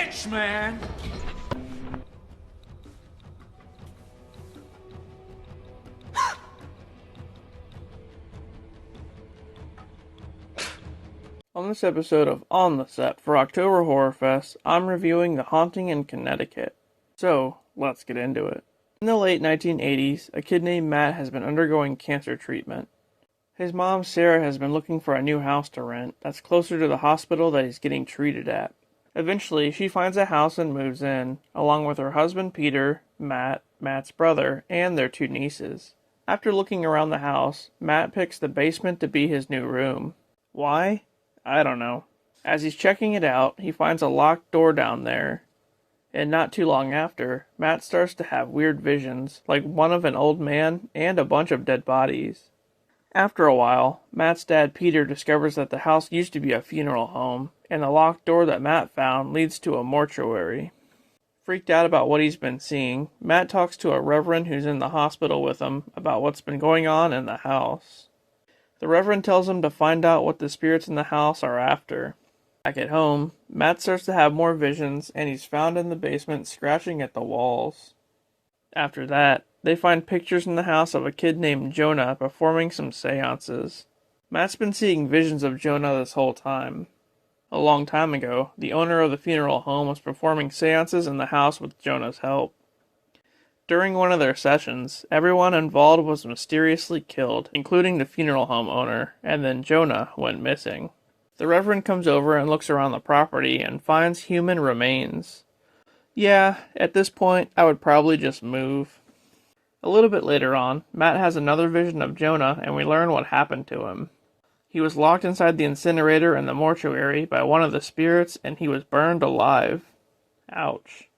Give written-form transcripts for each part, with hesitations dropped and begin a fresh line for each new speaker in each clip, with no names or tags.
bitch, man!
On this episode of On the Set for October Horrorfest, I'm reviewing The Haunting in Connecticut. So, let's get into it. In the late 1980s, a kid named Matt has been undergoing cancer treatment. His mom, Sarah, has been looking for a new house to rent that's closer to the hospital that he's getting treated at. Eventually, she finds a house and moves in, along with her husband Peter, Matt's brother, and their two nieces. After looking around the house, Matt picks the basement to be his new room. Why? I don't know. As he's checking it out, he finds a locked door down there. And not too long after, Matt starts to have weird visions, like one of an old man and a bunch of dead bodies. After a while, Matt's dad Peter discovers that the house used to be a funeral home, and the locked door that Matt found leads to a mortuary. Freaked out about what he's been seeing, Matt talks to a reverend who's in the hospital with him about what's been going on in the house. The Reverend tells him to find out what the spirits in the house are after. Back at home, Matt starts to have more visions, and he's found in the basement scratching at the walls. After that, they find pictures in the house of a kid named Jonah performing some seances. Matt's been seeing visions of Jonah this whole time. A long time ago, the owner of the funeral home was performing seances in the house with Jonah's help. During one of their sessions, everyone involved was mysteriously killed, including the funeral home owner, and then Jonah went missing. The Reverend comes over and looks around the property and finds human remains. Yeah, at this point, I would probably just move. A little bit later on, Matt has another vision of Jonah, and we learn what happened to him. He was locked inside the incinerator in the mortuary by one of the spirits, and he was burned alive. Ouch.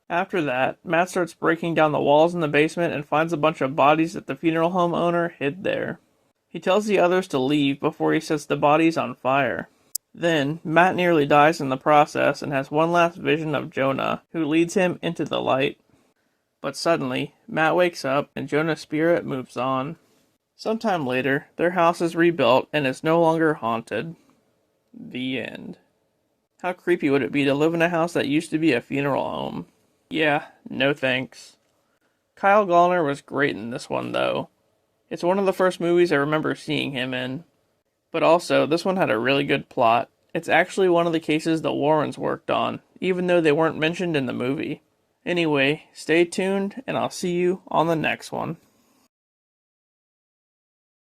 After that, Matt starts breaking down the walls in the basement and finds a bunch of bodies that the funeral home owner hid there. He tells the others to leave before he sets the bodies on fire. Then, Matt nearly dies in the process and has one last vision of Jonah, who leads him into the light. But suddenly, Matt wakes up and Jonah's spirit moves on. Sometime later, their house is rebuilt and is no longer haunted. The end. How creepy would it be to live in a house that used to be a funeral home? Yeah, no thanks. Kyle Gallner was great in this one, though. It's one of the first movies I remember seeing him in. But also, this one had a really good plot. It's actually one of the cases the Warrens worked on, even though they weren't mentioned in the movie. Anyway, stay tuned, and I'll see you on the next one.